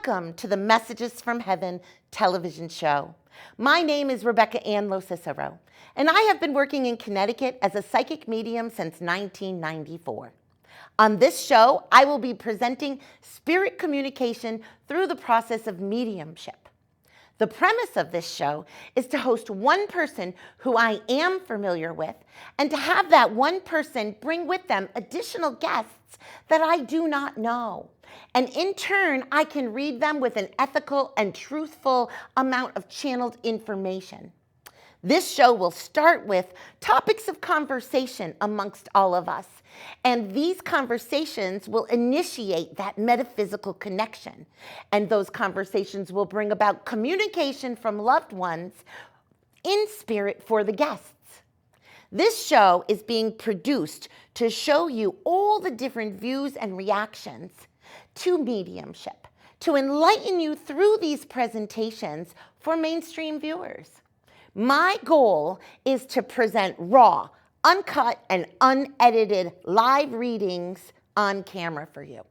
Welcome to the Messages from Heaven television show. My name is Anne LoCicero, and I have been working in Connecticut as a psychic medium since 1994. On this show, I will be presenting spirit communication through the process of mediumship. The premise of this show is to host one person who I am familiar with and to have that one person bring with them additional guests that I do not know. And in turn, I can read them with an ethical and truthful amount of channeled information. This show will start with topics of conversation amongst all of us. And these conversations will initiate that metaphysical connection. And those conversations will bring about communication from loved ones in spirit for the guests. This show is being produced to show you all the different views and reactions to mediumship, to enlighten you through these presentations for mainstream viewers. My goal is to present raw, uncut, and unedited live readings on camera for you.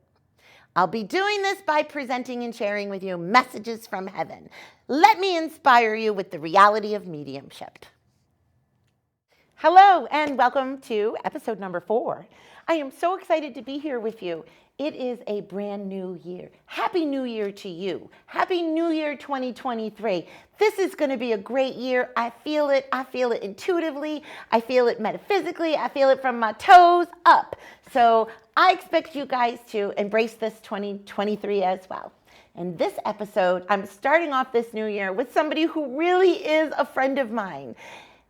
I'll be doing this by presenting and sharing with you messages from heaven. Let me inspire you with the reality of mediumship. Hello, and welcome to episode number 4. I am so excited to be here with you. It is a brand new year. Happy New Year to you. Happy New Year 2023. This is going to be a great year. I feel it. I feel it intuitively. I feel it metaphysically. I feel it from my toes up. So I expect you guys to embrace this 2023 as well. In this episode, I'm starting off this new year with somebody who really is a friend of mine.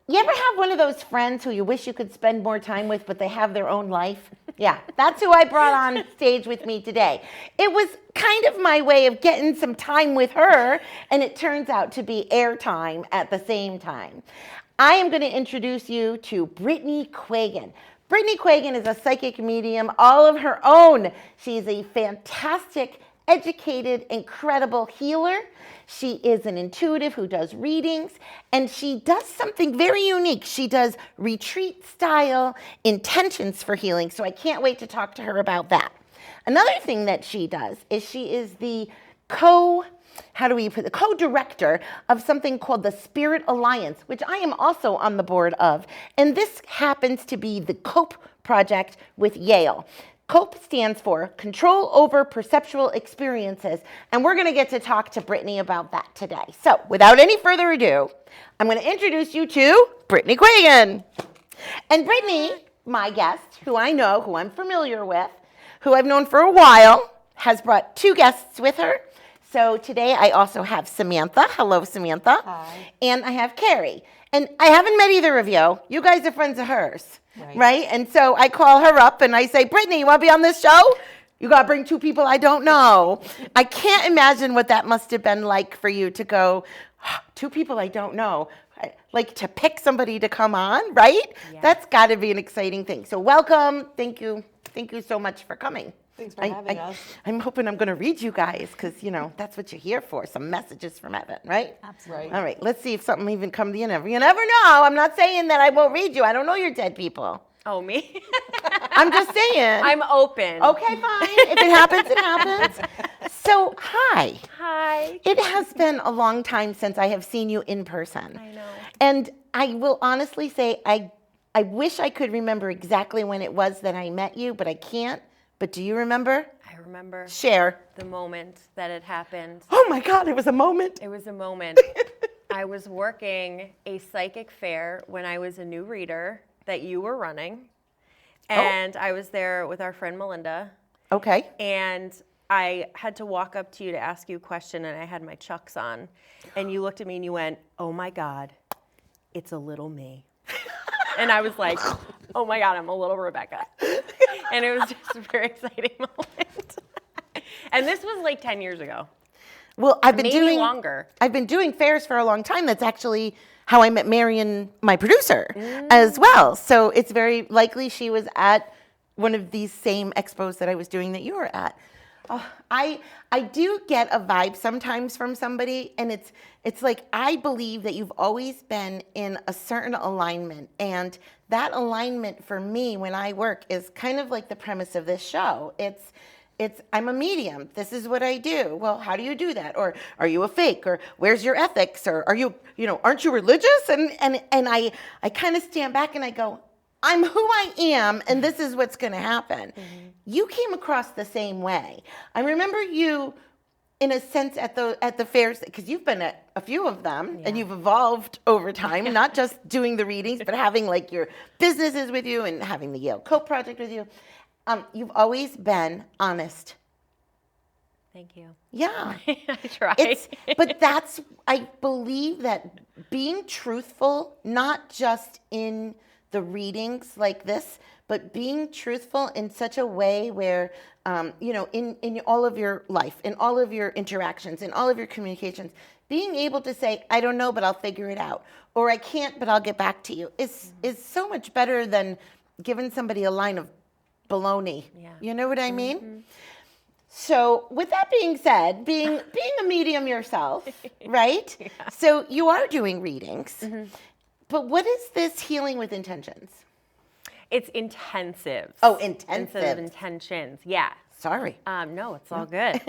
You ever have one of those friends who you wish you could spend more time with, but they have their own life? Yeah, that's who I brought on stage with me today. It was kind of my way of getting some time with her, and it turns out to be airtime at the same time. I am going to introduce you to Brittany Quagan. Brittany Quagan is a psychic medium all of her own. She's a fantastic, educated, incredible healer. She is an intuitive who does readings, and she does something very unique. She does retreat style intentions for healing, so I can't wait to talk to her about that. Another thing that she does is she is the co-director of something called the Spirit Alliance, which I am also on the board of, and this happens to be the COPE project with Yale. COPE stands for Control Over Perceptual Experiences, and we're going to get to talk to Brittany about that today. So, without any further ado, I'm going to introduce you to Brittany Quagan. And Brittany, my guest, who I know, who I'm familiar with, who I've known for a while, has brought 2 guests with her. So today I also have Samantha. Hello, Samantha. Hi. And I have Carrie. And I haven't met either of you. You guys are friends of hers. Right? And so I call her up and I say, Brittany, you want to be on this show? You got to bring 2 people I don't know. I can't imagine what that must have been like for you to go, 2 people I don't know. Like to pick somebody to come on, right? Yeah. That's got to be an exciting thing. So welcome. Thank you. Thank you so much for coming. Thanks for having us. I'm hoping I'm going to read you guys because, you know, that's what you're here for, some messages from heaven, right? Absolutely. All right, let's see if something even comes to you. You never know. I'm not saying that I won't read you. I don't know you're dead people. Oh, me? I'm just saying. I'm open. Okay, fine. If it happens, it happens. So, hi. Hi. It has been a long time since I have seen you in person. I know. And I will honestly say I wish I could remember exactly when it was that I met you, but I can't. But do you remember? I remember. Share. The moment that it happened. Oh my God, it was a moment. It was a moment. I was working a psychic fair when I was a new reader that you were running. And I was there with our friend Melinda. Okay. And I had to walk up to you to ask you a question, and I had my Chucks on. And you looked at me and you went, oh my God, it's a little me. And I was like, oh my God, I'm a little Rebecca. And it was just a very exciting moment. And this was like 10 years ago. Well, I've been doing fairs for a long time. That's actually how I met Marion, my producer, as well. So it's very likely she was at one of these same expos that I was doing that you were at. Oh, I do get a vibe sometimes from somebody, and it's like I believe that you've always been in a certain alignment, and that alignment for me when I work is kind of like the premise of this show. I'm a medium. This is what I do. Well, how do you do that? Or are you a fake? Or where's your ethics? Or are you, aren't you religious? And I kind of stand back and I go, I'm who I am, and this is what's going to happen. Mm-hmm. You came across the same way. I remember you, in a sense, at the fairs, because you've been at a few of them, and you've evolved over time, not just doing the readings, but having like your businesses with you and having the Yale Cope Project with you. You've always been honest. Thank you. Yeah. I try. But I believe that being truthful, not just in the readings like this, but being truthful in such a way where, in all of your life, in all of your interactions, in all of your communications, being able to say, I don't know, but I'll figure it out. Or I can't, but I'll get back to you is so much better than giving somebody a line of baloney. Yeah. You know what I mean? Mm-hmm. So with that being said, being a medium yourself, right? Yeah. So you are doing readings. Mm-hmm. But what is this healing with intentions? It's intensive. Oh, intensive. Instead of intentions. Yeah. Sorry. No, it's all good.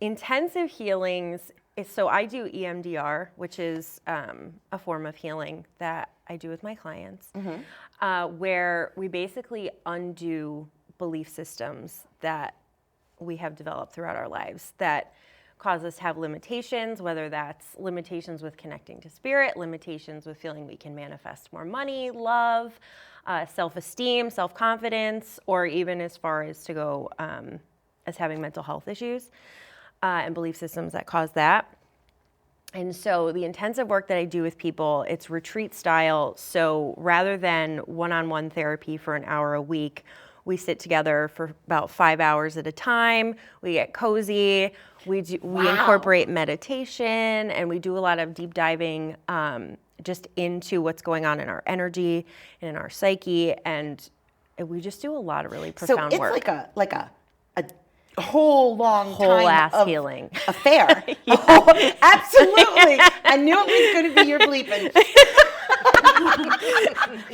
Intensive healings. So I do EMDR, which is a form of healing that I do with my clients, where we basically undo belief systems that we have developed throughout our lives that cause us to have limitations, whether that's limitations with connecting to spirit, limitations with feeling we can manifest more money, love, self-esteem, self-confidence, or even as far as to go as having mental health issues and belief systems that cause that. And so the intensive work that I do with people, it's retreat style. So rather than one-on-one therapy for an hour a week, we sit together for about 5 hours at a time. We get cozy. We incorporate meditation, and we do a lot of deep diving just into what's going on in our energy and in our psyche, and we just do a lot lot of profound work. So it's like a whole ass healing affair. Absolutely. I knew it was going to be your bleeping.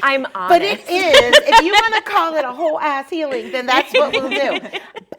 I'm honest. But it is. If you want to call it a whole ass healing, then that's what we'll do.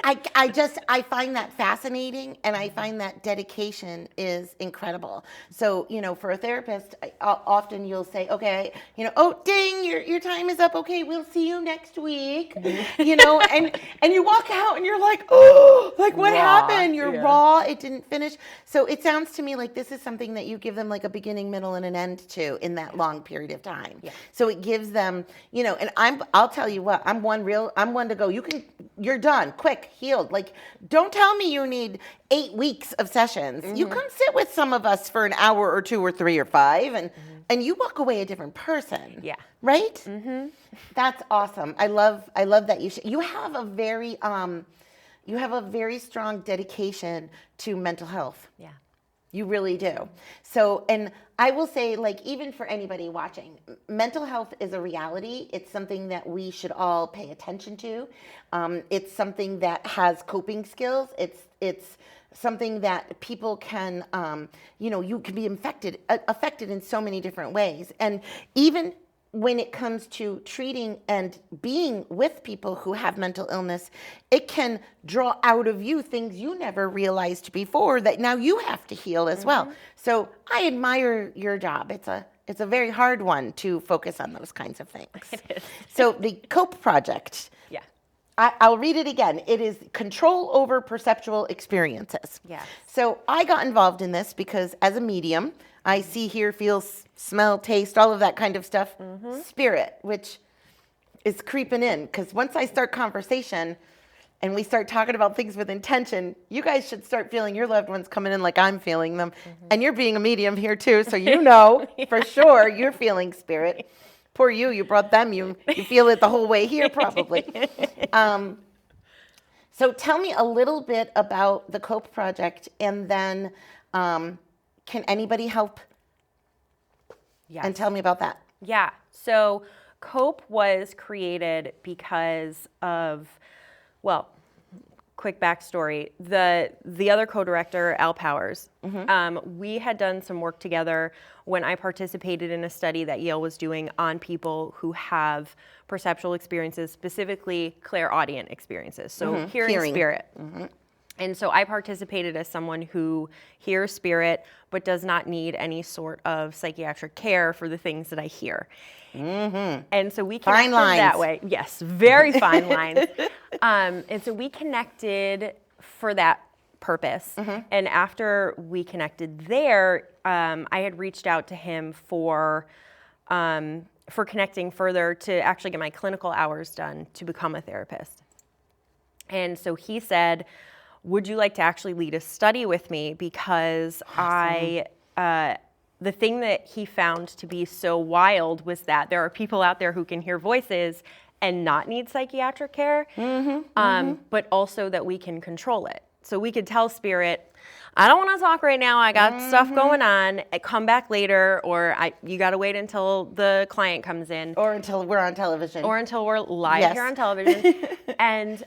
I find that fascinating, and I find that dedication is incredible. So, for a therapist, often you'll say, okay, oh, ding, your time is up. Okay, we'll see you next week. And you walk out and you're like, oh, like what happened? You're raw. It didn't finish. So it sounds to me like this is something that you give them like a beginning, middle, and an end to in that long period of time. Yeah. So it gives them, and I'll tell you what, I'm one to go, you're done, quick, healed. Like, don't tell me you need 8 weeks of sessions. Mm-hmm. You come sit with some of us for an hour or 2 or 3 or 5 and you walk away a different person. Yeah. Right? Mm-hmm. That's awesome. I love that you have a very strong dedication to mental health. Yeah. You really do. So, and I will say, like, even for anybody watching, mental health is a reality. It's something that we should all pay attention to. It's something that has coping skills. It's something that people can, you can be affected in so many different ways. And even when it comes to treating and being with people who have mental illness, it can draw out of you things you never realized before that now you have to heal as well. So I admire your job. It's a very hard one to focus on those kinds of things. It is. So the COPE project. Yeah. I'll read it again. It is control over perceptual experiences. Yeah. So I got involved in this because as a medium, I see, hear, feel, smell, taste, all of that kind of stuff. Mm-hmm. Spirit, which is creeping in. Because once I start conversation and we start talking about things with intention, you guys should start feeling your loved ones coming in like I'm feeling them. Mm-hmm. And you're being a medium here too, so for sure you're feeling spirit. Poor you brought them. You feel it the whole way here probably. So tell me a little bit about the COPE project, and then can anybody help? Yes. And tell me about that. Yeah. So COPE was created because of, quick backstory. The other co-director, Al Powers, we had done some work together when I participated in a study that Yale was doing on people who have perceptual experiences, specifically clairaudient experiences, so hearing spirit. And so I participated as someone who hears spirit, but does not need any sort of psychiatric care for the things that I hear. And so we connected that way. Yes, very fine lines. And so we connected for that purpose. And after we connected there, I had reached out to him for connecting further to actually get my clinical hours done to become a therapist. And so he said, would you like to actually lead a study with me? Because the thing that he found to be so wild was that there are people out there who can hear voices and not need psychiatric care, but also that we can control it. So we could tell spirit, I don't want to talk right now. I got stuff going on. Come back later, or you got to wait until the client comes in. Or until we're on television. Or until we're live here on television. And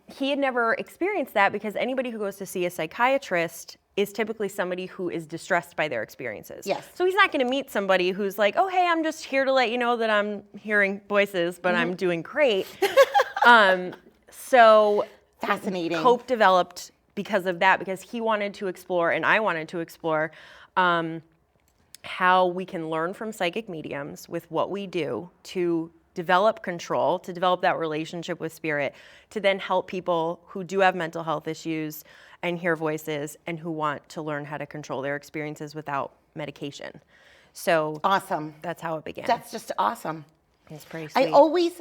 he had never experienced that because anybody who goes to see a psychiatrist is typically somebody who is distressed by their experiences. Yes. So he's not going to meet somebody who's like, oh, hey, I'm just here to let you know that I'm hearing voices, but I'm doing great. So fascinating. Cope developed because of that, because he wanted to explore, and I wanted to explore, how we can learn from psychic mediums with what we do to develop control, to develop that relationship with spirit, to then help people who do have mental health issues and hear voices and who want to learn how to control their experiences without medication. So awesome. That's how it began. That's just awesome. It's pretty sweet. I always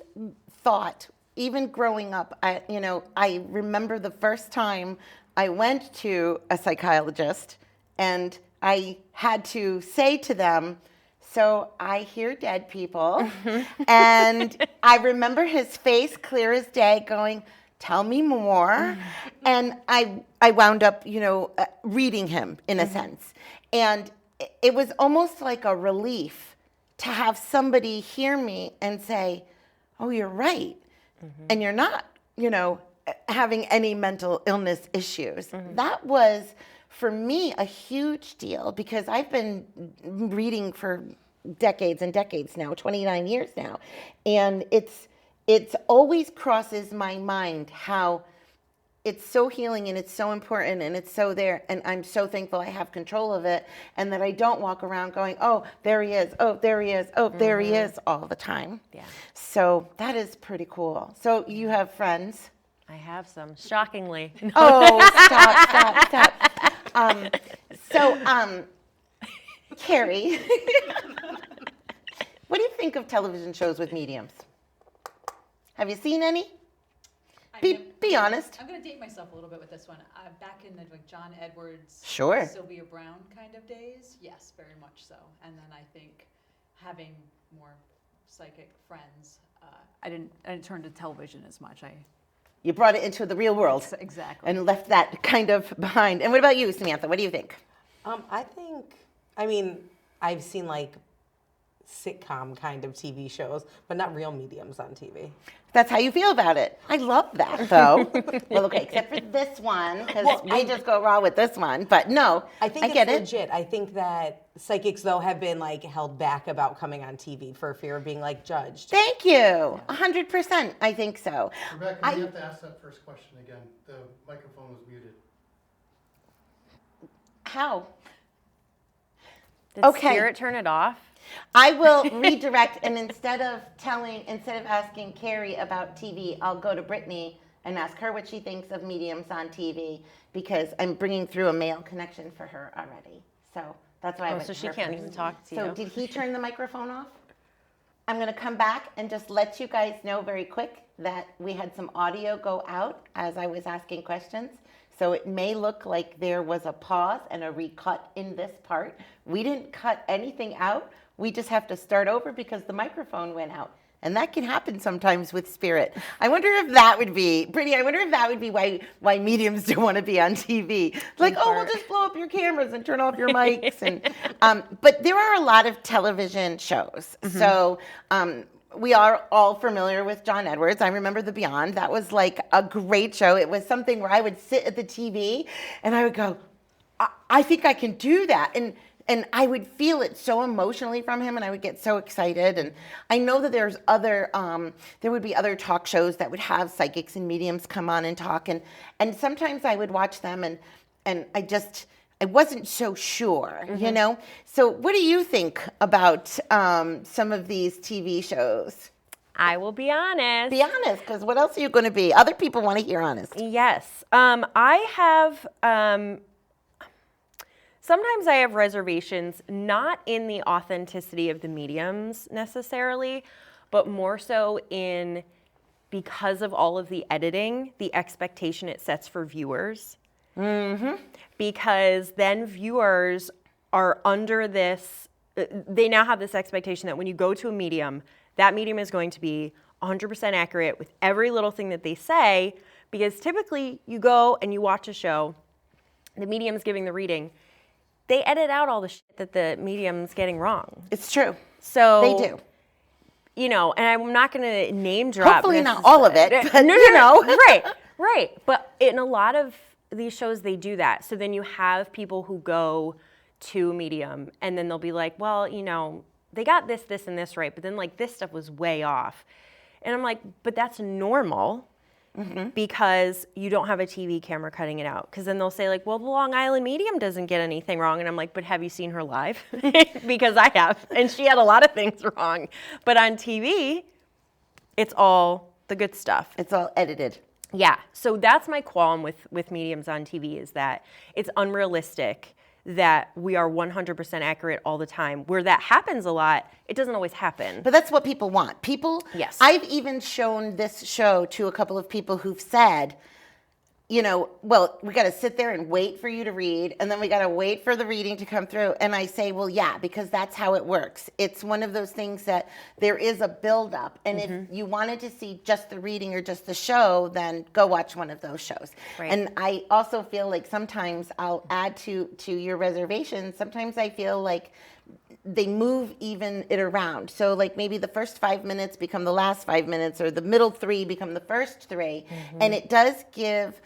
thought, even growing up, I remember the first time I went to a psychologist and I had to say to them, so I hear dead people. And I remember his face clear as day going, tell me more. And I wound up, reading him in a sense. And it was almost like a relief to have somebody hear me and say, oh, you're right. And you're not, having any mental illness issues. That was, for me, a huge deal because I've been reading for decades and decades now, 29 years now. And it's always crosses my mind how it's so healing and it's so important and it's so there. And I'm so thankful I have control of it and that I don't walk around going, oh, there he is. Oh, there he is. Oh, there he is all the time. Yeah. So that is pretty cool. So you have friends? I have some, shockingly. Oh, stop. Carrie, what do you think of television shows with mediums? Have you seen any? Be honest. I'm going to date myself a little bit with this one. Back in the John Edwards, sure, Sylvia Brown kind of days, yes, very much so. And then I think having more psychic friends, I didn't turn to television as much. You brought it into the real world. Exactly. And left that kind of behind. And what about you, Samantha? What do you think? I've seen like sitcom kind of TV shows, but not real mediums on TV. That's how you feel about it. I love that, though. Well, okay, except for this one, because we just go raw with this one. But no, I get it. Legit. I think that psychics, though, have been like held back about coming on TV for fear of being like judged. Thank you. 100%. I think so. Rebecca, you have to ask that first question again. The microphone was muted. How? Did Spirit turn it off? I will redirect, and instead of asking Carrie about TV, I'll go to Brittany and ask her what she thinks of mediums on TV because I'm bringing through a male connection for her already. So that's why I went so to she her can't first. even talk to you. So did he turn the microphone off? I'm going to come back and just let you guys know very quick that we had some audio go out as I was asking questions. So it may look like there was a pause and a recut in this part. We didn't cut anything out. We just have to start over because the microphone went out. And that can happen sometimes with spirit. I wonder if that would be, Brittany, I wonder if that would be why mediums don't want to be on TV. Like, we'll just blow up your cameras and turn off your mics. And but there are a lot of television shows. So we are all familiar with John Edwards. I remember The Beyond. That was like a great show. It was something where I would sit at the TV and I would go, I think I can do that. And I would feel it so emotionally from him, and I would get so excited. And I know that there would be other talk shows that would have psychics and mediums come on and talk. And sometimes I would watch them and I wasn't so sure, you know? So what do you think about some of these TV shows? I will be honest. Be honest, because what else are you going to be? Other people want to hear honest. Yes. I have, sometimes I have reservations, not in the authenticity of the mediums necessarily, but more so in, because of all of the editing, the expectation it sets for viewers. Because then viewers are under this, they now have this expectation that when you go to a medium, that medium is going to be 100% accurate with every little thing that they say, because typically you go and you watch a show, the medium's giving the reading, they edit out all the shit that the medium's getting wrong. It's true. So They do. You know, and I'm not going to name drop. Hopefully not all of it. But, No. Right. But in a lot of these shows, they do that. So then you have people who go to a medium and then they'll be like, well, you know, they got this, this, and this right, but then like this stuff was way off. And I'm like, but that's normal because you don't have a TV camera cutting it out. Because then they'll say like, well, the Long Island medium doesn't get anything wrong. And I'm like, but have you seen her live? Because I have. And she had a lot of things wrong. But on TV, it's all the good stuff. It's all edited. Yeah, so that's my qualm with mediums on TV, is that it's unrealistic that we are 100% accurate all the time. Where that happens a lot, it doesn't always happen. But that's what people want. Yes. I've even shown this show to a couple of people who've said, you know, well, we got to sit there and wait for you to read, and then we got to wait for the reading to come through. And I say, well, yeah, because that's how it works. It's one of those things that there is a buildup. And if you wanted to see just the reading or just the show, then go watch one of those shows. Right. And I also feel like sometimes I'll add to your reservations. Sometimes I feel like they move even it around. So like maybe the first 5 minutes become the last 5 minutes, or the middle 3 become the first 3. And it does give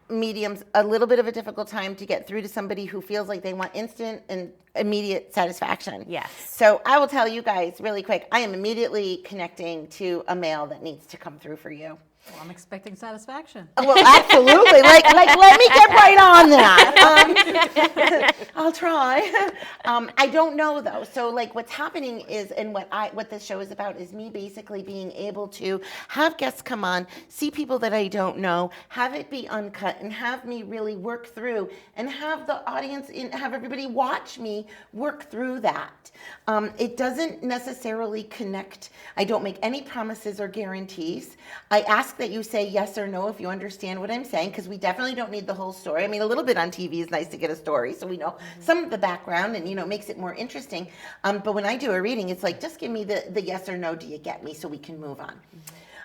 mediums a little bit of a difficult time to get through to somebody who feels like they want instant and immediate satisfaction. Yes. So I will tell you guys really quick, I am immediately connecting to a mail that needs to come through for you. Well, I'm expecting satisfaction. Well, absolutely. Like, let me get right on that. I'll try. I don't know though. So, like, what's happening is, and what this show is about, is me basically being able to have guests come on, see people that I don't know, have it be uncut, and have me really work through, and have the audience, have everybody watch me work through that. It doesn't necessarily connect. I don't make any promises or guarantees. I ask that you say yes or no if you understand what I'm saying, because we definitely don't need the whole story. I mean, a little bit on TV is nice to get a story, so we know some of the background, and, you know, makes it more interesting. But when I do a reading, it's like, just give me the yes or no, do you get me, so we can move on.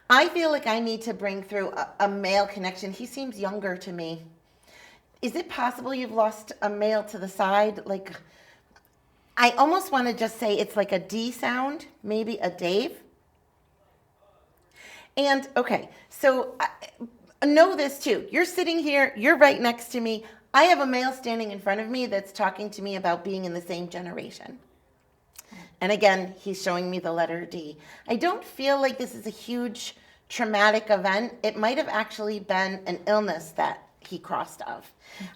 I feel like I need to bring through a male connection. He seems younger to me. Is it possible you've lost a male to the side? Like, I almost want to just say it's like a D sound, maybe a Dave. And, okay, so know this too. You're sitting here, you're right next to me. I have a male standing in front of me that's talking to me about being in the same generation. And again, he's showing me the letter D. I don't feel like this is a huge traumatic event. It might have actually been an illness that he crossed of.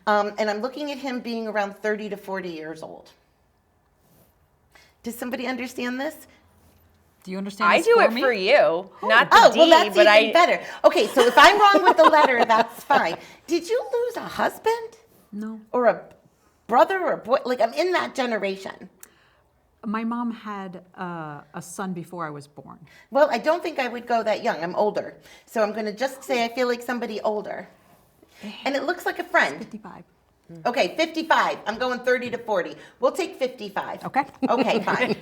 And I'm looking at him being around 30 to 40 years old. Does somebody understand this? Do you understand I this do for it me? for you, not the D, well, that's but even better. Okay, so if I'm wrong with the letter, that's fine. Did you lose a husband? No. Or a brother or a boy? Like, I'm in that generation. My mom had a son before I was born. Well, I don't think I would go that young. I'm older. So I'm going to just say I feel like somebody older. And it looks like a friend. 55. Okay, 55. I'm going 30 to 40. We'll take 55. Okay. Okay, fine.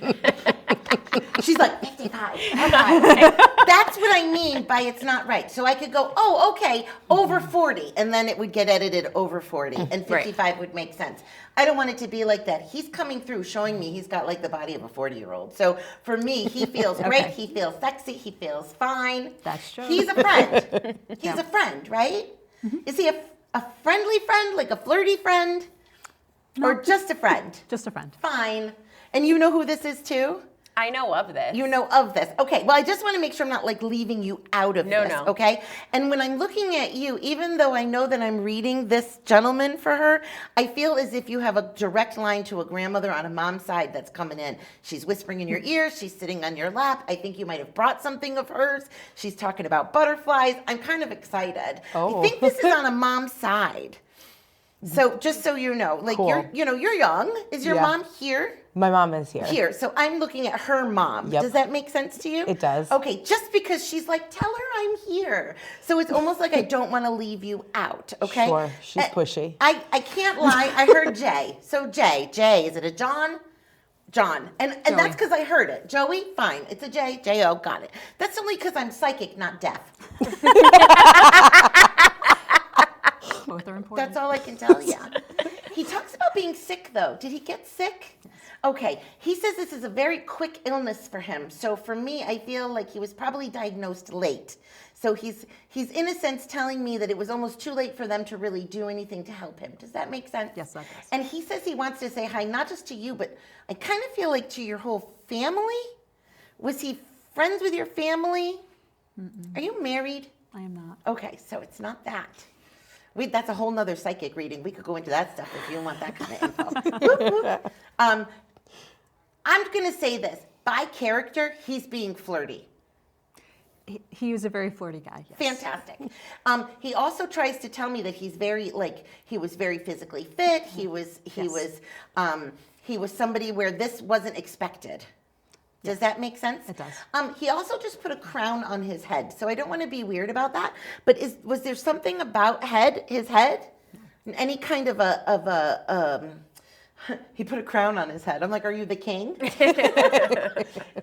She's like, 55. Okay. That's what I mean by it's not right. So I could go, oh, okay, over 40, and then it would get edited over 40, and 55 would make sense. I don't want it to be like that. He's coming through showing me he's got like the body of a 40-year-old. So for me, he feels great, he feels sexy, he feels fine. That's true. He's a friend. He's a friend, right? Is he a friendly friend, like a flirty friend? Or just a friend? Just a friend. Fine. And you know who this is too? I know of this. You know of this. Okay, well, I just want to make sure I'm not like leaving you out of this, No. okay? And when I'm looking at you, even though I know that I'm reading this gentleman for her, I feel as if you have a direct line to a grandmother on a mom's side that's coming in. She's whispering in your ear, she's sitting on your lap. I think you might have brought something of hers. She's talking about butterflies. I'm kind of excited. Oh. I think this is on a mom's side. So just so you know, like Cool. you're young. Is your Yeah. mom here? My mom is here. Here, so I'm looking at her mom. Yep. Does that make sense to you? It does. Okay, just because she's like, tell her I'm here. So it's almost like I don't want to leave you out, okay? Sure, she's pushy. I can't lie, I heard Jay. So Jay, is it a John? John. And that's because I heard it. Joey, fine. It's a J, J-O, got it. That's only because I'm psychic, not deaf. Both are important. That's all I can tell you. He talks about being sick, though. Did he get sick? Yes. Okay. He says this is a very quick illness for him. So for me, I feel like he was probably diagnosed late. So he's in a sense telling me that it was almost too late for them to really do anything to help him. Does that make sense? Yes, that does. And he says he wants to say hi, not just to you, but I kind of feel like to your whole family. Was he friends with your family? Are you married? I am not. Okay, so it's not that. That's a whole nother psychic reading. We could go into that stuff if you want that kind of info. Whoop, whoop. I'm going to say this. By character, he's being flirty. He was a very flirty guy. Yes. Fantastic. He also tries to tell me that he's very, like, he was very physically fit. He was somebody where this wasn't expected. Does that make sense? It does. He also just put a crown on his head, so I don't want to be weird about that. But was there something about his head? Any kind of he put a crown on his head. I'm like, are you the king?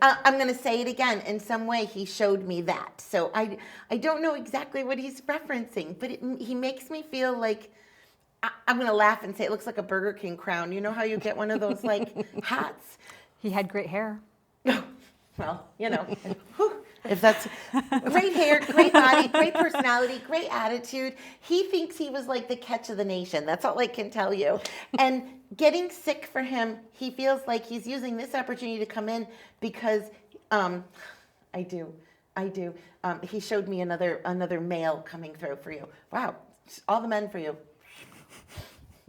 I'm going to say it again. In some way, he showed me that. So I don't know exactly what he's referencing, but he makes me feel like, I'm going to laugh and say it looks like a Burger King crown. You know how you get one of those like hats? He had great hair. Well, if that's great hair, great body, great personality, great attitude. He thinks he was like the catch of the nation. That's all I can tell you. And getting sick for him, he feels like he's using this opportunity to come in because I do. He showed me another male coming through for you. Wow, all the men for you.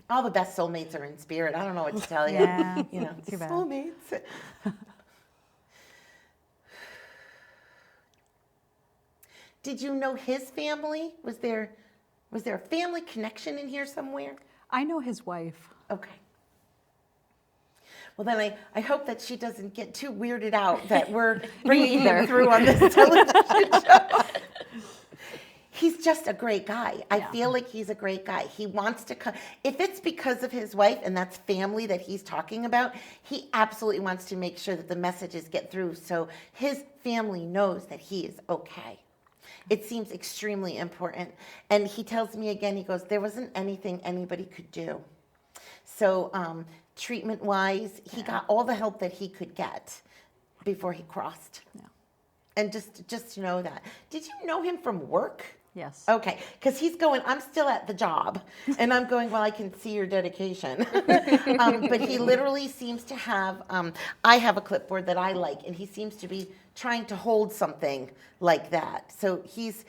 All the best soulmates are in spirit. I don't know what to tell you. Yeah, too bad. Soulmates. Did you know his family? Was there a family connection in here somewhere? I know his wife. Okay. Well, then I hope that she doesn't get too weirded out that we're bringing him through on this television show. He's just a great guy. I feel like he's a great guy. He wants to come. If it's because of his wife and that's family that he's talking about, he absolutely wants to make sure that the messages get through so his family knows that he is okay. It seems extremely important. And he tells me again, he goes, there wasn't anything anybody could do. So treatment-wise, he got all the help that he could get before he crossed. Yeah. And just know that. Did you know him from work? Yes. Okay, because he's going, I'm still at the job. And I'm going, well, I can see your dedication. But he literally seems to have, I have a clipboard that I like, and he seems to be trying to hold something like that. So he's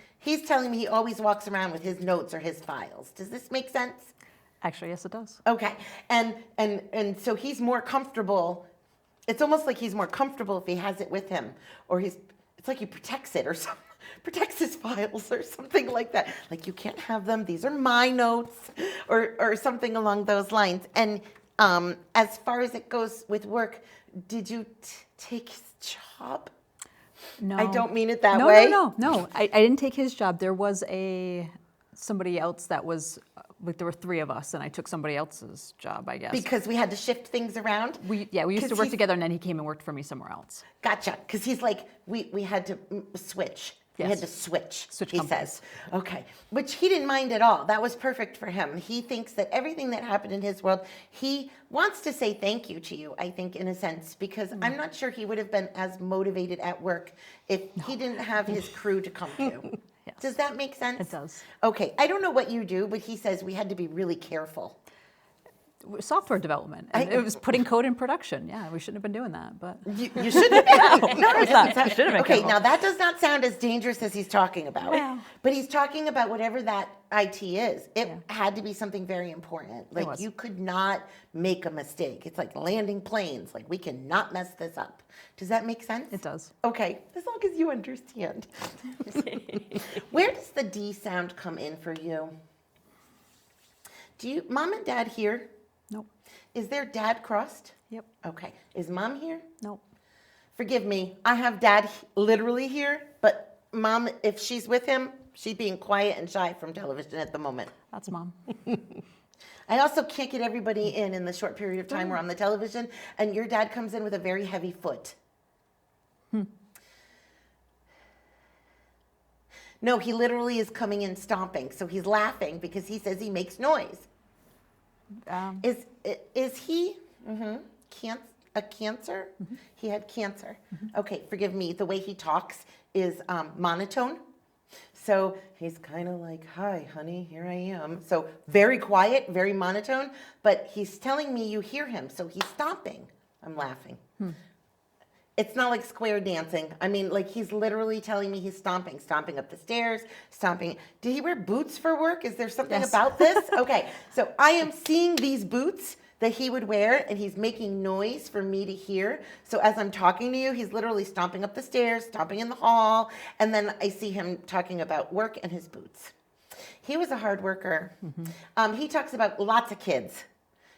telling me he always walks around with his notes or his files. Does this make sense? Actually, yes, it does. Okay, and so he's more comfortable. It's almost like he's more comfortable if he has it with him, or it's like he protects it or something. Protects his files or something like that. Like, you can't have them. These are my notes or something along those lines. And as far as it goes with work, did you take his job? No. I don't mean it that way. No. I didn't take his job. There was somebody else that was Like there were 3 of us, and I took somebody else's job, I guess. Because we had to shift things around? we used 'Cause to work he's- together, and then he came and worked for me somewhere else. Gotcha. Because he's like, we had to switch. We had Yes. to switch, Switch he companies. says. Okay. Which he didn't mind at all. That was perfect for him. He thinks that everything that happened in his world, he wants to say thank you to you, I think, in a sense, because I'm not sure he would have been as motivated at work if he didn't have his crew to come to. Yes. Does that make sense? It does. Okay. I don't know what you do, but he says we had to be really careful. Software development. And it was putting code in production. Yeah, we shouldn't have been doing that, but You shouldn't have been. No, it doesn't sound. Should've been Okay, careful. now that does not sound as dangerous as he's talking about. Well. But he's talking about whatever that IT is. It had to be something very important. Like was. you could not make a mistake. It's like landing planes. Like we cannot mess this up. Does that make sense? it does. Okay, as long as you understand. Where does the D sound come in for you? Do you, mom and dad here? Nope. Is their dad crossed? Yep. Okay. Is mom here? Nope. Forgive me, I have dad literally here, but mom, if she's with him, she's being quiet and shy from television at the moment. That's mom. I also can't get everybody in the short period of time we're on the television, and your dad comes in with a very heavy foot. No, he literally is coming in stomping, so he's laughing because he says he makes noise. Is he a cancer? He had cancer. Okay, forgive me. The way he talks is monotone. So he's kind of like, "Hi, honey, here I am." So very quiet, very monotone. But he's telling me you hear him, so he's stomping. I'm laughing. It's not like square dancing. I mean, like he's literally telling me he's stomping up the stairs, stomping. Did he wear boots for work? Is there something Yes. about this? Okay, so I am seeing these boots that he would wear, and he's making noise for me to hear. So as I'm talking to you, he's literally stomping up the stairs, stomping in the hall, and then I see him talking about work and his boots. He was a hard worker. He talks about lots of kids.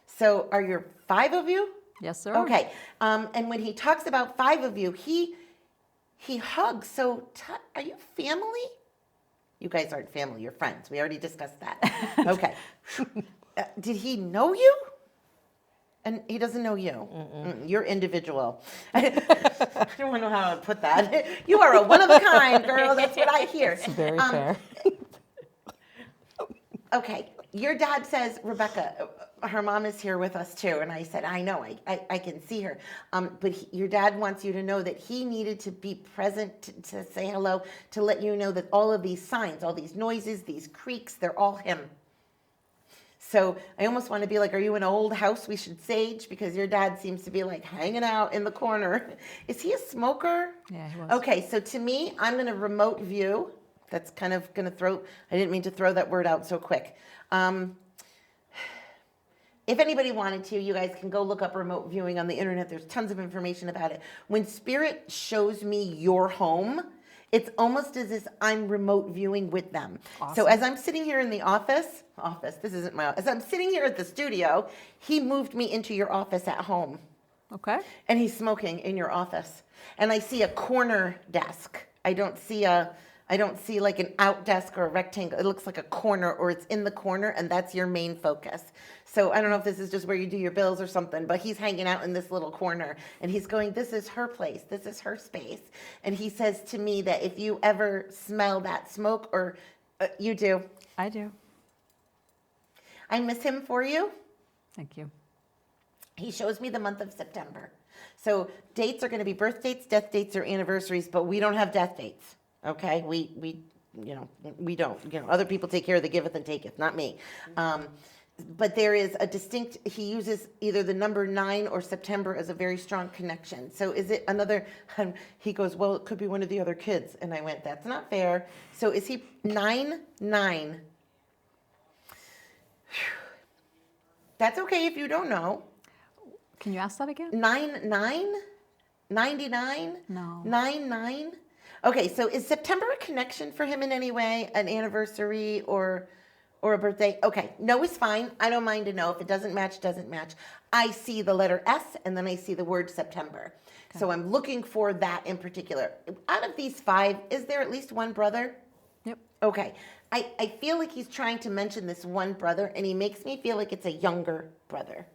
So are there 5 of you? Yes, sir. Okay. And when he talks about 5 of you, he hugs. So are you family? You guys aren't family. You're friends. We already discussed that. Okay. Did he know you? And he doesn't know you. You're individual. I don't know how to put that. You are a one of a kind, girl. That's what I hear. Very fair. Okay. Your dad says, Rebecca, her mom is here with us too. And I said, I know, I can see her. But your dad wants you to know that he needed to be present to say hello, to let you know that all of these signs, all these noises, these creaks, they're all him. So I almost want to be like, are you in an old house we should sage? Because your dad seems to be like hanging out in the corner. Is he a smoker? Yeah, he was. Okay, so to me, I'm going to remote view. That's kind of going to throw, I didn't mean to throw that word out so quick. If anybody wanted to, you guys can go look up remote viewing on the internet. There's tons of information about it. When spirit shows me your home, it's almost as if I'm remote viewing with them. So as I'm sitting here in the office, this isn't my office. As I'm sitting here at the studio, he moved me into your office at home. Okay. And he's smoking in your office. And I see a corner desk. I don't see like an out desk or a rectangle. It looks like a corner, or it's in the corner, and that's your main focus. So I don't know if this is just where you do your bills or something, but he's hanging out in this little corner, and he's going, this is her place, this is her space. And he says to me that if you ever smell that smoke, or you do. I do. I miss him for you. Thank you. He shows me the month of September. So dates are going to be birth dates, death dates, or anniversaries, but we don't have death dates. Okay, we don't. Other people take care of the giveth and taketh, not me. But there is a distinct. He uses either the number 9 or September as a very strong connection. So is it another? He goes, well, it could be one of the other kids, and I went, that's not fair. So is he 9? That's okay if you don't know. Can you ask that again? 99? 99? No. 99? Okay, so is September a connection for him in any way? An anniversary or a birthday? Okay, no is fine. I don't mind to know. If it doesn't match, doesn't match. I see the letter S, and then I see the word September. Okay. So I'm looking for that in particular. Out of these 5, is there at least one brother? Yep. Okay. I feel like he's trying to mention this one brother, and he makes me feel like it's a younger brother.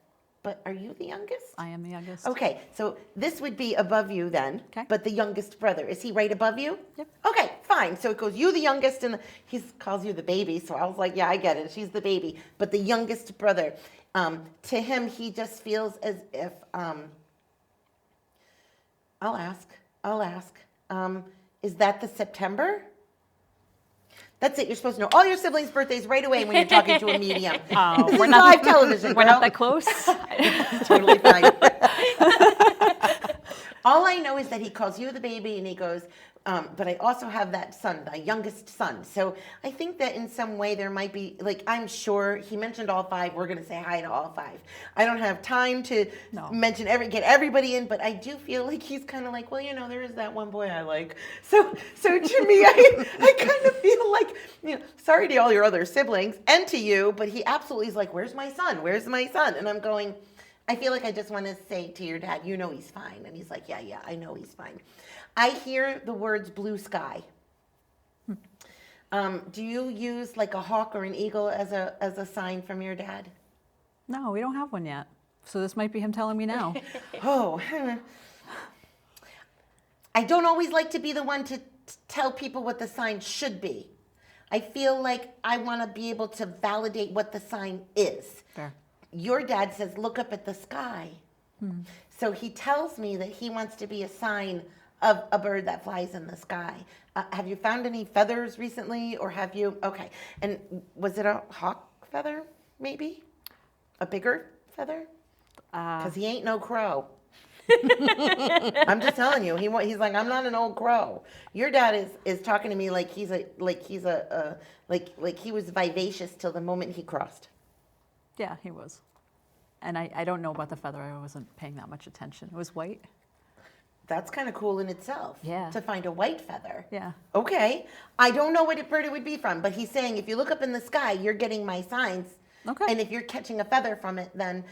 But are you the youngest? I am the youngest. Okay, so this would be above you then. Okay. But the youngest brother, is he right above you? Yep. Okay, fine. So it goes you the youngest, and he calls you the baby. So I was like, yeah, I get it. She's the baby. But the youngest brother, to him, he just feels as if, I'll ask. Is that the September? That's it. You're supposed to know all your siblings' birthdays right away when you're talking to a medium. Oh, This is live television. We're not girl. that close. Totally fine. All I know is that he calls you the baby, and he goes, but I also have that son, the youngest son. So I think that in some way there might be, like, I'm sure he mentioned all 5. We're going to say hi to all 5. I don't have time to mention get everybody in, but I do feel like he's kind of like, well, there is that one boy I like. So to me, I kind of feel like, sorry to all your other siblings and to you, but he absolutely is like, where's my son? Where's my son? And I'm going, I feel like I just want to say to your dad, he's fine. And he's like, yeah, I know he's fine. I hear the words blue sky. Do you use like a hawk or an eagle as a sign from your dad? No, we don't have one yet. So this might be him telling me now. Oh, I don't always like to be the one to tell people what the sign should be. I feel like I want to be able to validate what the sign is. Fair. Your dad says, look up at the sky. So he tells me that he wants to be a sign of a bird that flies in the sky. Have you found any feathers recently, or have you? Okay. And was it a hawk feather, maybe? A bigger feather? Because he ain't no crow. I'm just telling you. He's like, I'm not an old crow. Your dad is talking to me like he was vivacious till the moment he crossed. Yeah, he was. And I don't know about the feather. I wasn't paying that much attention. It was white. That's kind of cool in itself. Yeah. To find a white feather. Yeah. Okay. I don't know what bird it would be from, but he's saying if you look up in the sky, you're getting my signs. Okay. And if you're catching a feather from it, then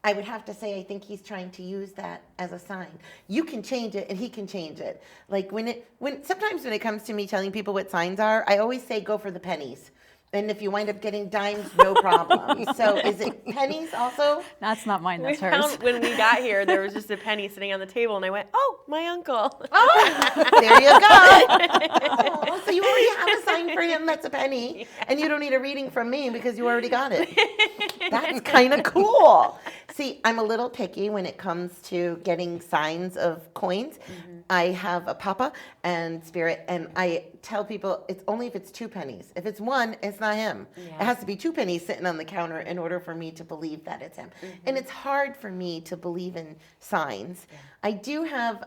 I would have to say I think he's trying to use that as a sign. You can change it and he can change it. Like sometimes when it comes to me telling people what signs are, I always say go for the pennies. And if you wind up getting dimes, no problem. So is it pennies also? That's not mine, that's hers. Found, when we got here, there was just a penny sitting on the table, and I went, oh, my uncle. Oh, there you go. Oh, so you already have a sign for him that's a penny, and you don't need a reading from me because you already got it. That's kind of cool. See, I'm a little picky when it comes to getting signs of coins. Mm-hmm. I have a papa and spirit, and I tell people it's only if it's 2 pennies. If it's 1, it's not him. Yeah. It has to be 2 pennies sitting on the counter in order for me to believe that it's him. Mm-hmm. And it's hard for me to believe in signs. Yeah. I do have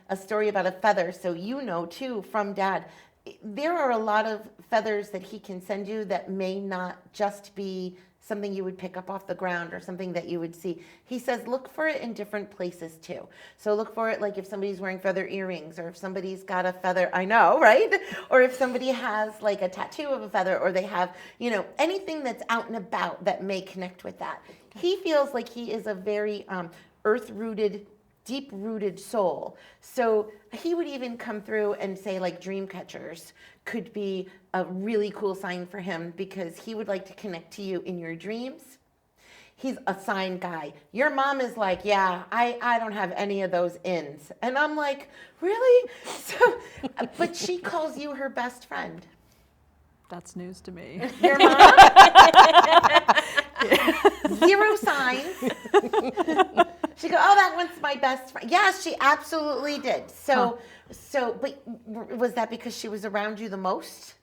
a story about a feather, so too, from Dad. There are a lot of feathers that he can send you that may not just be something you would pick up off the ground or something that you would see. He says look for it in different places too. So look for it like if somebody's wearing feather earrings, or if somebody's got a feather, I know, right? Or if somebody has like a tattoo of a feather, or they have, anything that's out and about that may connect with that. He feels like he is a very earth-rooted, deep-rooted soul. So he would even come through and say like dream catchers could be a really cool sign for him, because he would like to connect to you in your dreams. He's a sign guy. Your mom is like, yeah, I don't have any of those ins. And I'm like, really? So, but she calls you her best friend. That's news to me. Your mom? 0 signs. She goes, oh, that one's my best friend. Yes, she absolutely did. But was that because she was around you the most?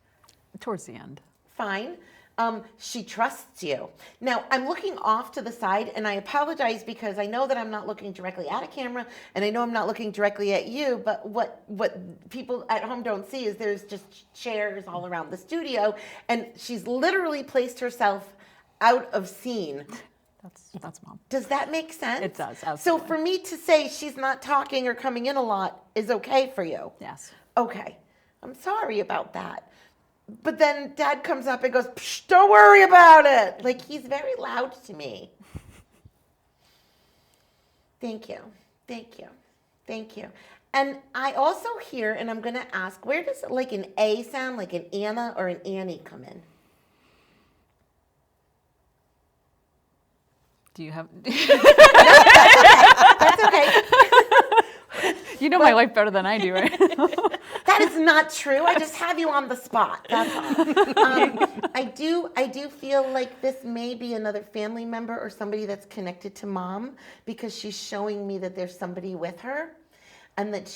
Towards the end. Fine. She trusts you. Now, I'm looking off to the side, and I apologize because I know that I'm not looking directly at a camera, and I know I'm not looking directly at you, but what people at home don't see is there's just chairs all around the studio, and she's literally placed herself out of scene. That's Mom. Does that make sense? It does, absolutely. So for me to say she's not talking or coming in a lot is okay for you? Yes. Okay. I'm sorry about that. But then Dad comes up and goes, psh, don't worry about it. Like, he's very loud to me. Thank you. Thank you. Thank you. And I also hear, and I'm going to ask, where does like an A sound, like an Anna or an Annie come in? Do you have? That's okay. You know my life better than I do, right? That is not true. I just have you on the spot. That's all. I do feel like this may be another family member or somebody that's connected to mom, because she's showing me that there's somebody with her and that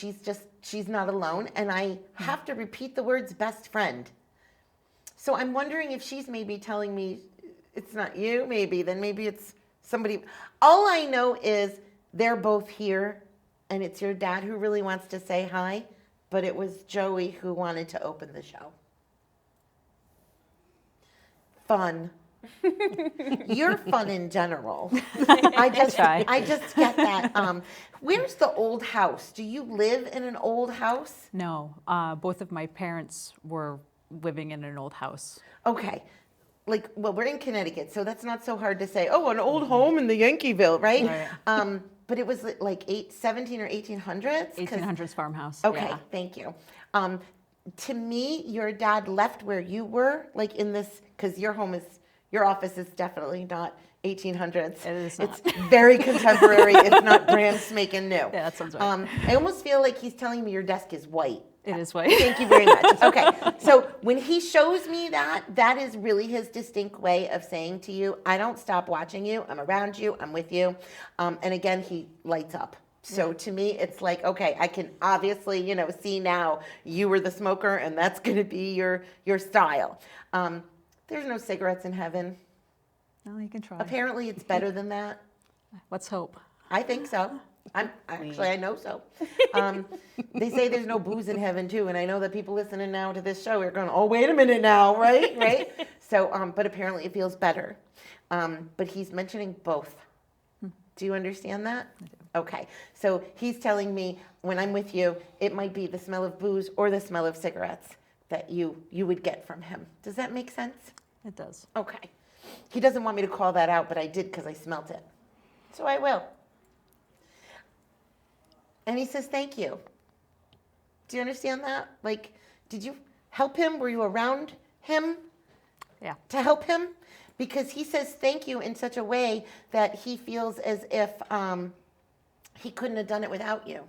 she's not alone. And I have to repeat the words best friend. So I'm wondering if she's maybe telling me it's not you, maybe it's somebody. All I know is they're both here, and it's your dad who really wants to say hi, but it was Joey who wanted to open the show. Fun. You're fun in general. I just get that. Where's the old house? Do you live in an old house? No, both of my parents were living in an old house. Okay. Well, we're in Connecticut, so that's not so hard to say. Oh, an old home in the Yankeeville, right? But it was like 17 or 1800s? 1800s farmhouse. Okay, yeah. thank you. To me, your dad left where you were, like in this, because your office is definitely not 1800s. It is not. It's very contemporary, if not brand spanking new. Yeah, that sounds right. I almost feel like he's telling me your desk is white. It is white. Thank you very much. Okay, so when he shows me that is really his distinct way of saying to you, I don't stop watching you, I'm around you, I'm with you. And again, he lights up. So to me, it's like, okay, I can obviously, see now you were the smoker and that's going to be your style. There's no cigarettes in heaven. No, you can try. Apparently it's better than that. Let's hope. I think so. I know so. They say there's no booze in heaven too, and I know that people listening now to this show are going, oh, wait a minute now, right? So, but apparently it feels better. But he's mentioning both. Do you understand that? I do. Okay, so he's telling me when I'm with you, it might be the smell of booze or the smell of cigarettes that you would get from him. Does that make sense? It does. Okay. He doesn't want me to call that out, but I did because I smelt it. So I will. And he says, thank you. Do you understand that? Like, did you help him? Were you around him? Yeah. To help him? Because he says thank you in such a way that he feels as if he couldn't have done it without you.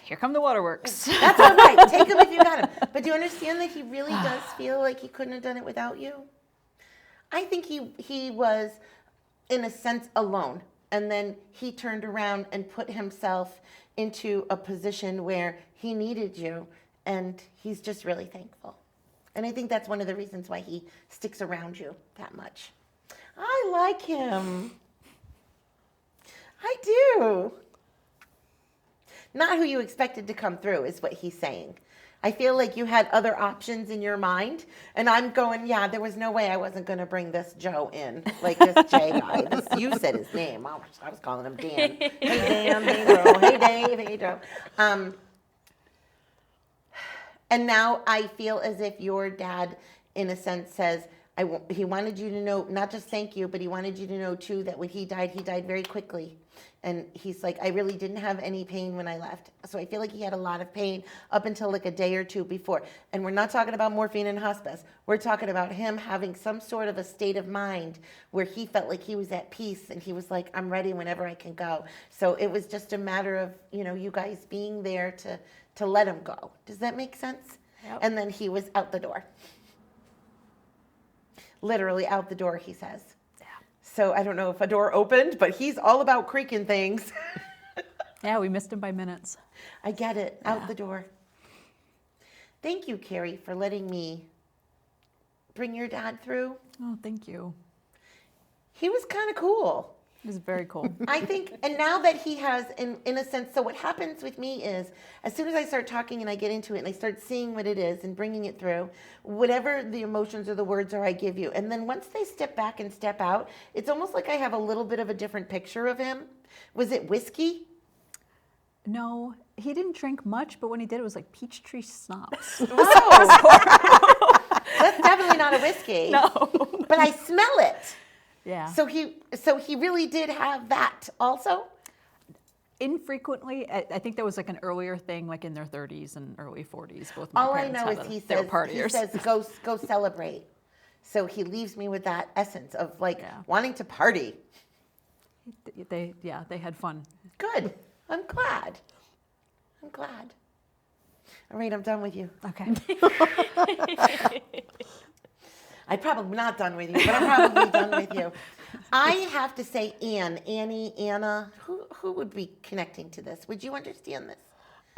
Here come the waterworks. That's all right. Take him if you got him. But do you understand that he really does feel like he couldn't have done it without you? I think he was, in a sense, alone. And then he turned around and put himself into a position where he needed you. And he's just really thankful. And I think that's one of the reasons why he sticks around you that much. I like him. I do. Not who you expected to come through is what he's saying. I feel like you had other options in your mind. And I'm going, yeah, there was no way I wasn't going to bring this Joe in, like this Jay guy. You said his name. I was calling him Dan. Hey, Dan. Hey, Joe. Hey, Dave. Hey, Joe. And now I feel as if your dad, in a sense, says, he wanted you to know, not just thank you, but he wanted you to know, too, that when he died very quickly. And he's like, I really didn't have any pain when I left. So I feel like he had a lot of pain up until like a day or two before. And we're not talking about morphine and hospice. We're talking about him having some sort of a state of mind where he felt like he was at peace. And he was like, I'm ready whenever I can go. So it was just a matter of, you guys being there to let him go. Does that make sense? Yep. And then he was out the door. Literally out the door, he says. So I don't know if a door opened, but he's all about creaking things. Yeah, we missed him by minutes. I get it. Out the door. Thank you, Carrie, for letting me bring your dad through. Oh, thank you. He was kind of cool. It was very cool. I think, and now that he has, in a sense, so what happens with me is, as soon as I start talking and I get into it and I start seeing what it is and bringing it through, whatever the emotions or the words are I give you. And then once they step back and step out, it's almost like I have a little bit of a different picture of him. Was it whiskey? No, he didn't drink much, but when he did, it was like peach tree schnapps. Oh, that's definitely not a whiskey. No. But I smell it. Yeah. So he really did have that also? infrequently. I think there was like an earlier thing, like in their 30s and early 40s. Both my All I parents know is they were partiers. he says go celebrate. So he leaves me with that essence of like Yeah. wanting to party. They had fun. Good. I'm glad. I'm glad. All right, I'm done with you. Okay. I'm probably not done with you, but I'm probably done with you. I have to say Annie, Anna. Who would be connecting to this? Would you understand this?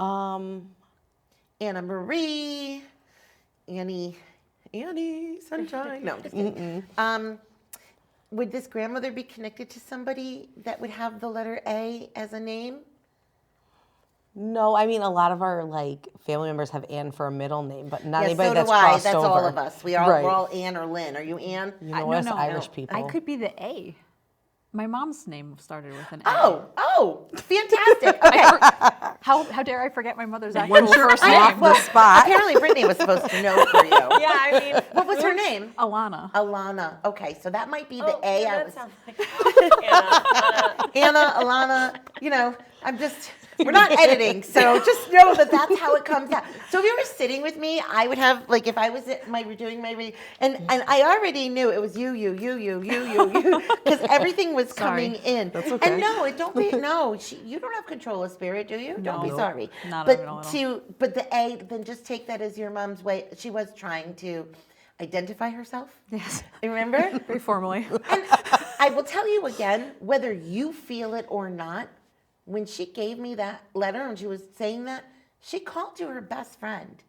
Anna Marie, Annie, Sunshine. No, I'm just kidding. Would this grandmother be connected to somebody that would have the letter A as a name? No, I mean, a lot of our like family members have Ann for a middle name, but not Yeah, anybody so that's do I. crossed That's over. all of us. We're Right. all Ann or Lynn. Are you Ann? You know us no, Irish no. people. I could be the A. My mom's name started with an A. Oh, fantastic. Okay. How dare I forget my mother's actual Once you're first off name? the spot. Apparently Brittany was supposed to know for you. Yeah, I mean, What was her name? Alana. Alana. Okay, so that might be the oh, A. yeah, I that was sounds like Anna, Alana. You know, we're not editing, so just know that that's how it comes out. So if you were sitting with me, I would have like if I was doing my reading, and I already knew it was you, because everything was coming in. That's okay. And no, you don't have control of spirit, do you? Don't be No. sorry. Not but at all. but the A, then just take that as your mom's way. She was trying to identify herself. Yes. Remember? Very formally. And I will tell you again, whether you feel it or not, when she gave me that letter and she was saying that, she called you her best friend.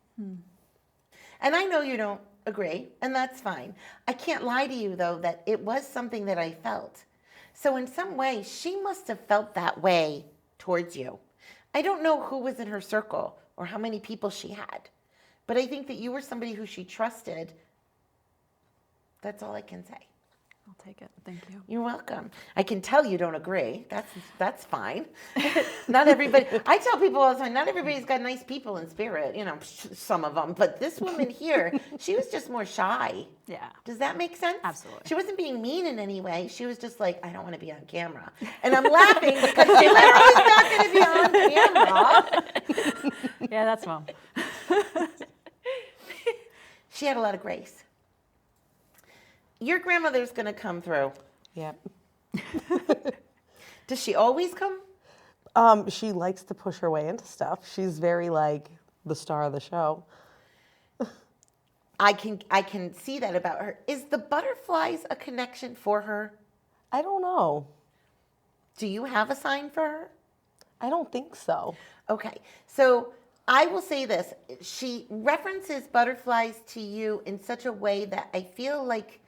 And I know you don't agree, and that's fine. I can't lie to you, though, that it was something that I felt. So in some way, she must have felt that way towards you. I don't know who was in her circle or how many people she had, but I think that you were somebody who she trusted. That's all I can say. I'll take it. Thank you. You're welcome. I can tell you don't agree. That's fine. Not everybody. I tell people all the time, not everybody's got nice people in spirit. You know, some of them. But this woman here, she was just more shy. Yeah. Does that make sense? Absolutely. She wasn't being mean in any way. She was just like, I don't want to be on camera. And I'm laughing because she literally is not going to be on camera. Yeah, that's mom. She had a lot of grace. Your grandmother's going to come through. Yep. Does she always come? She likes to push her way into stuff. She's very like the star of the show. I can see that about her. Is the butterflies a connection for her? I don't know. Do you have a sign for her? I don't think so. Okay, so I will say this. She references butterflies to you in such a way that I feel like,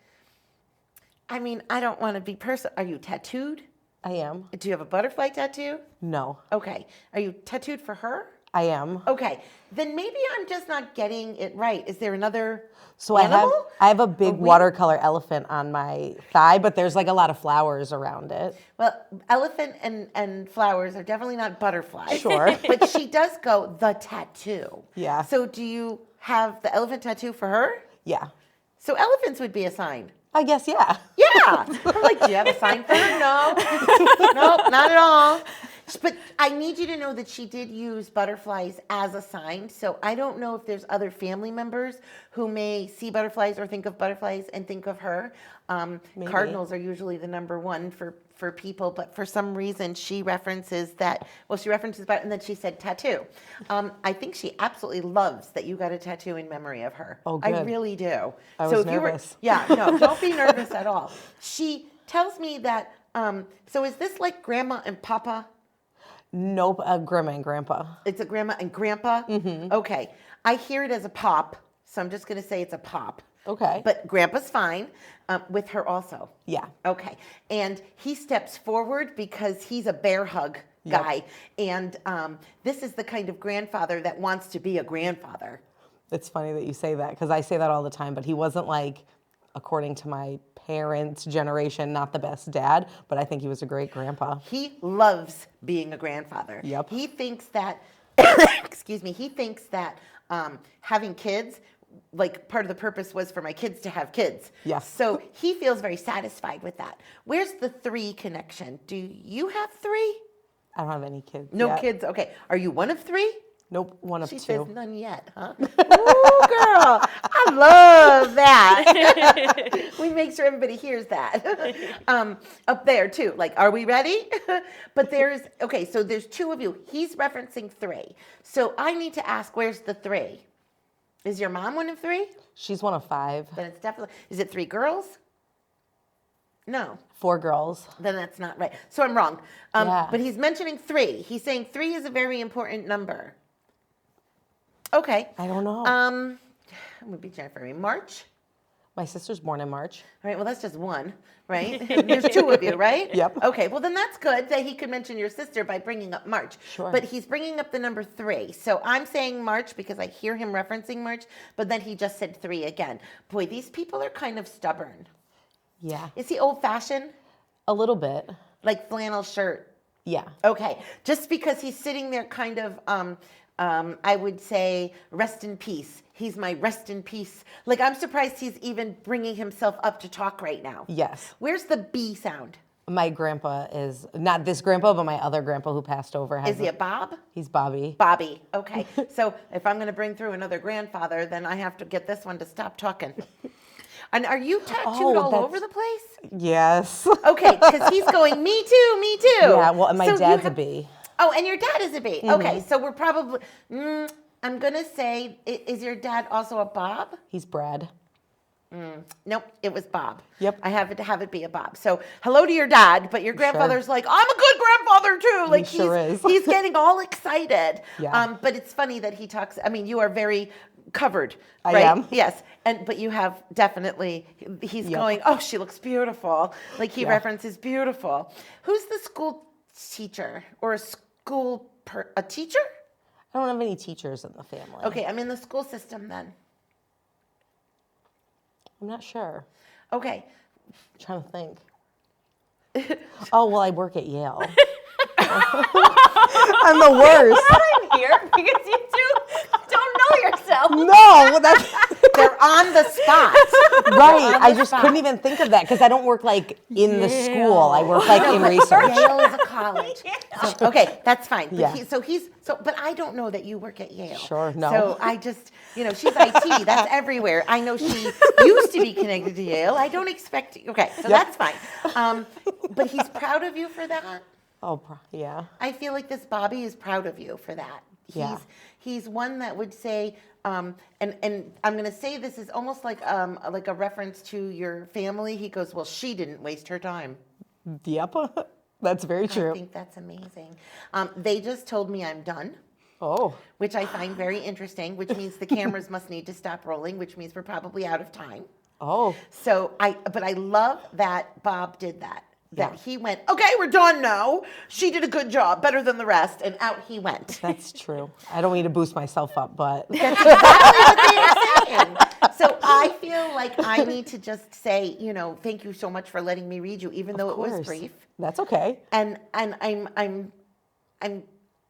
I mean, I don't want to be personal. Are you tattooed? I am. Do you have a butterfly tattoo? No, Okay. Are you tattooed for her? I am. Okay. Then maybe I'm just not getting it right. Is there another So animal? I have a big we- watercolor elephant on my thigh, but there's like a lot of flowers around it. Well, elephant and flowers are definitely not butterflies. Sure. But she does go, the tattoo. Yeah. So do you have the elephant tattoo for her? Yeah. So elephants would be a sign. I guess, yeah. Yeah. I'm like, do you have a sign for her? No. Nope, not at all. But I need you to know that she did use butterflies as a sign. So I don't know if there's other family members who may see butterflies or think of butterflies and think of her. Maybe. Cardinals are usually the number one for people, but for some reason she references that, and then she said tattoo. I think she absolutely loves that you got a tattoo in memory of her. Oh, I good. really do. I So was if you were- nervous. yeah, no, don't be nervous at all. She tells me that, so is this like grandma and papa? Nope, grandma and grandpa. It's a grandma and grandpa? Mm-hmm. Okay. I hear it as a pop, so I'm just going to say it's a pop. Okay. But grandpa's fine with her also. Yeah. Okay. And he steps forward because he's a bear hug guy. And this is the kind of grandfather that wants to be a grandfather. It's funny that you say that because I say that all the time, but he wasn't like, according to my parents' generation, not the best dad, but I think he was a great grandpa. He loves being a grandfather. Yep. He thinks that, excuse me, he thinks that having kids, like part of the purpose was for my kids to have kids. Yes. So he feels very satisfied with that. Where's the 3 connection? Do you have 3? I don't have any kids. No yet. kids. Okay. Are you one of three? Nope, one of She two. says none yet, huh? Ooh, girl, I love that. We make sure everybody hears that. Up there too. Like, are we ready? But so there's two of you. He's referencing three. So I need to ask, where's the three? Is your mom one of three? She's one of five. Then it's definitely, is it three girls? No. 4 girls. Then that's not right. So I'm wrong. Yeah. But he's mentioning three. He's saying three is a very important number. Okay. I don't know. I'm gonna be Jennifer. March. My sister's born in March. All right. Well, that's just one, right? There's two of you, right? Yep. Okay. Well, then that's good that he could mention your sister by bringing up March. Sure. But he's bringing up the number 3. So I'm saying March because I hear him referencing March. But then he just said 3 again. Boy, these people are kind of stubborn. Yeah. Is he old-fashioned? A little bit. Like flannel shirt? Yeah. Okay, just because he's sitting there kind of, I would say, rest in peace. He's my rest in peace. Like, I'm surprised he's even bringing himself up to talk right now. Yes. Where's the B sound? My grandpa is, not this grandpa, but my other grandpa who passed over. Is he a Bob? He's Bobby. Bobby, okay. So if I'm going to bring through another grandfather, then I have to get this one to stop talking. And are you tattooed all over the place? Yes. Okay, because he's going, me too, me too. Yeah, well, and my So you dad's a have- B. Oh, and your dad is a B. Okay, so we're probably, I'm going to say, is your dad also a Bob? He's Brad. Nope, it was Bob. Yep. I have it be a Bob. So hello to your dad, but your grandfather's like, I'm a good grandfather too. Like He sure is. he's getting all excited. Yeah. But it's funny that he talks, I mean, you are very covered. I right? am. Yes. But you have definitely, he's Yep. going, oh, she looks beautiful. Like he Yeah. references beautiful. Who's the school teacher or a teacher? I don't have any teachers in the family. Okay, I'm in the school system then. I'm not sure. Okay. I'm trying to think. Oh, well, I work at Yale. I'm the worst. I'm here because you two don't know yourself. No, that's They're on the spot. right. I just couldn't even think of that because I don't work like in the school. I work like in research. Yale is a college. So, okay, that's fine. But Yeah. but I don't know that you work at Yale. Sure, no. So I just, she's IT. That's everywhere. I know she used to be connected to Yale. I don't expect. Okay, so that's fine. But he's proud of you for that. Oh, yeah. I feel like this Bobby is proud of you for that. Yeah. He's one that would say, and I'm going to say this is almost like a reference to your family. He goes, well, she didn't waste her time. Yep. That's very I true. think that's amazing. They just told me I'm done, Oh, which I find very interesting, which means the cameras must need to stop rolling, which means we're probably out of time. oh, But I love that Bob did that. That Yeah. he went, okay, we're done now. She did a good job, better than the rest, and out he went. that's true. I don't mean to boost myself up, but That's exactly what they are saying. So I feel like I need to just say, thank you so much for letting me read you, even though it was course. brief. That's okay. And I'm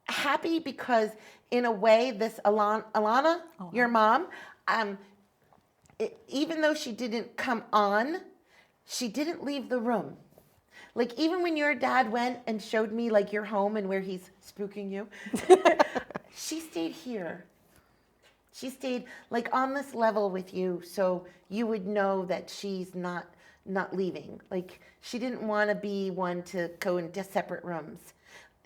happy because in a way, this Alana, your mom, even though she didn't come on, she didn't leave the room. Like even when your dad went and showed me like your home and where he's spooking you, she stayed here. She stayed like on this level with you, so you would know that she's not leaving. Like she didn't want to be one to go into separate rooms.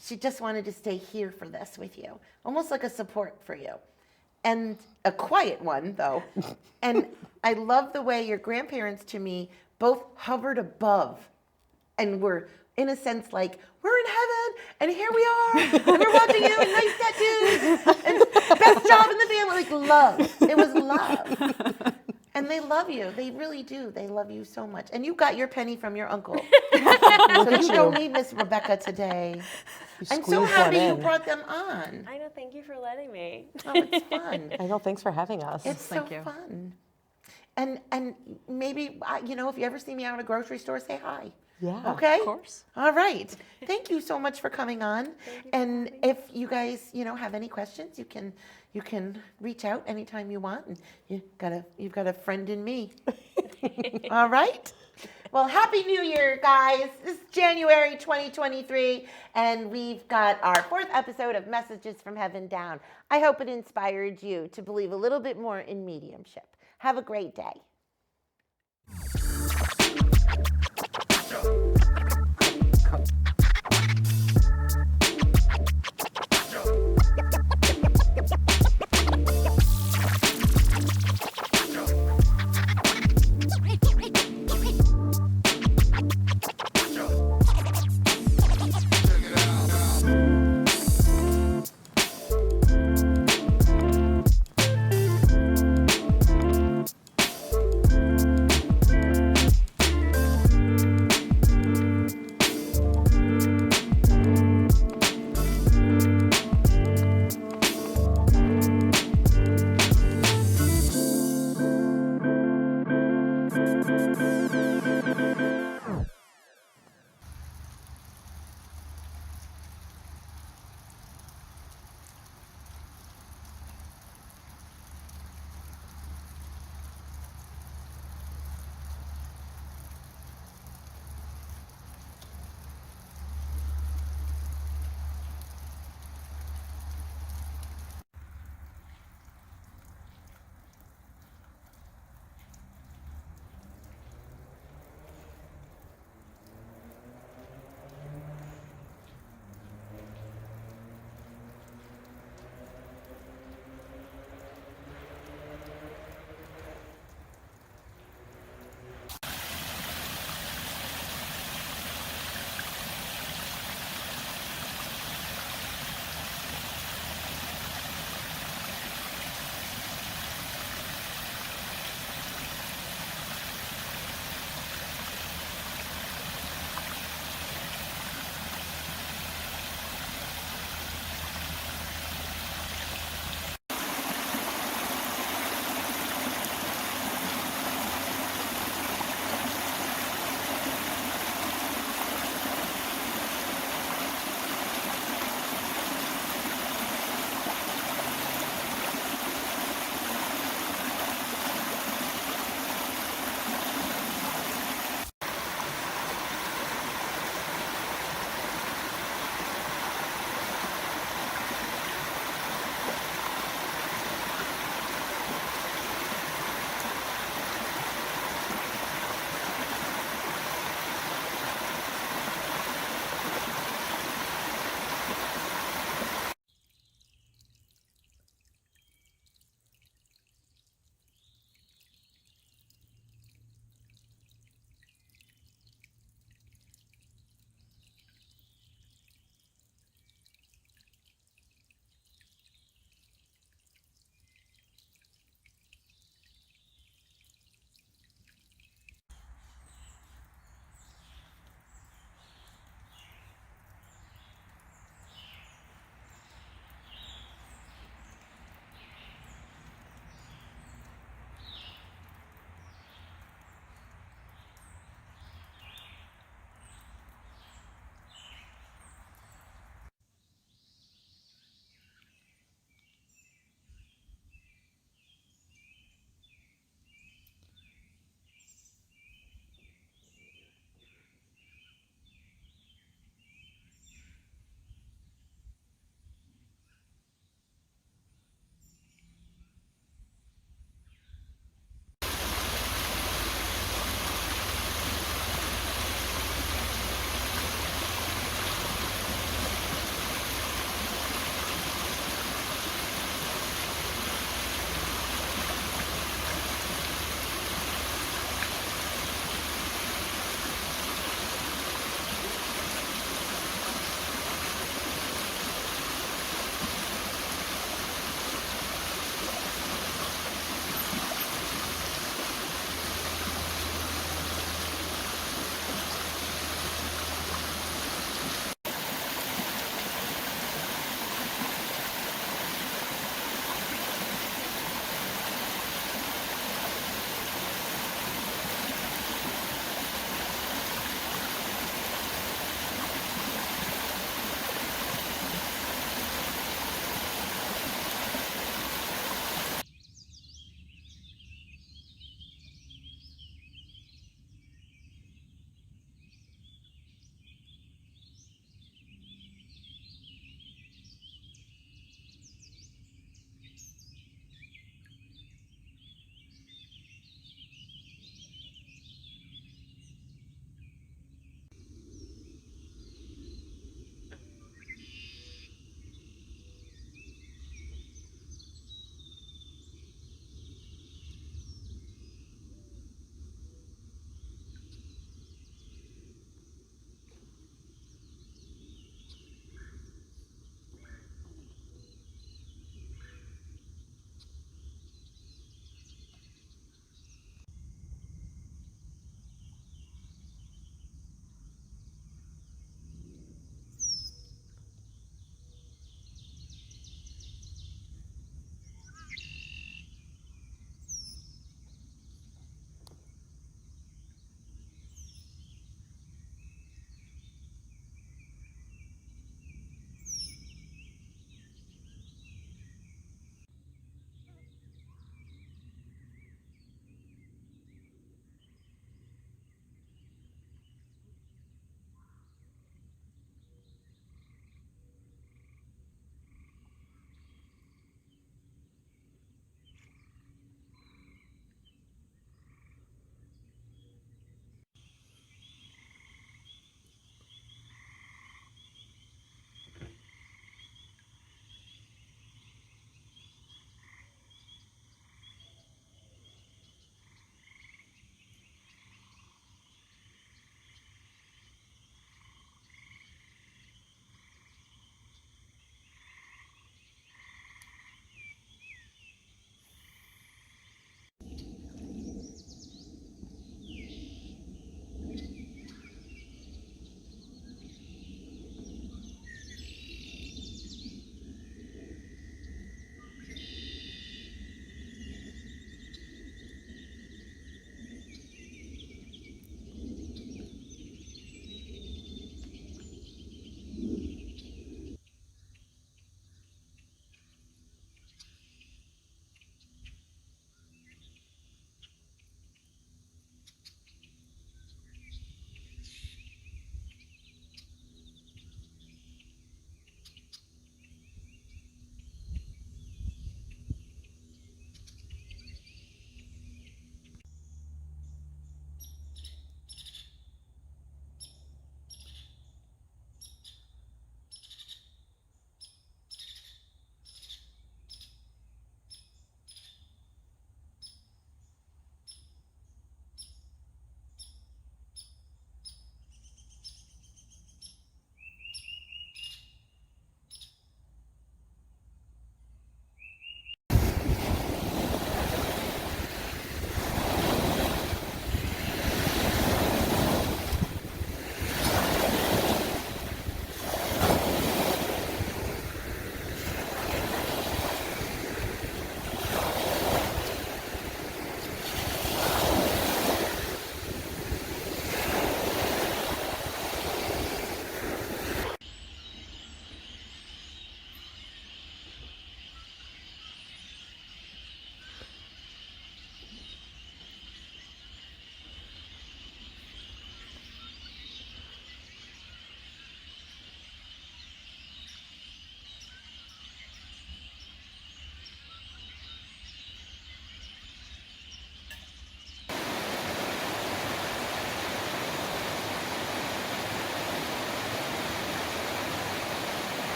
She just wanted to stay here for this with you, almost like a support for you. And a quiet one though. And I love the way your grandparents to me both hovered above and were in a sense like, we're in heaven and here we are and we're watching you and nice tattoos and best job in the family. Like love. It was love. And they love you. They really do. They love you so much. And you got your penny from your uncle. So you don't need Miss Rebecca today. I'm so squeezed happy one you in. brought them on. I know. Thank you for letting me. Oh, it's fun. I know. Thanks for having us. It's so Thank you. fun. And maybe, if you ever see me out at a grocery store, say hi. Yeah. Okay? Of course. All right. Thank you so much for coming on. And if you guys, have any questions, you can reach out anytime you want. And you've got a friend in me. All right? Well, Happy New Year, guys. This is January 2023, and we've got our 4th episode of Messages from Heaven down. I hope it inspired you to believe a little bit more in mediumship. Have a great day.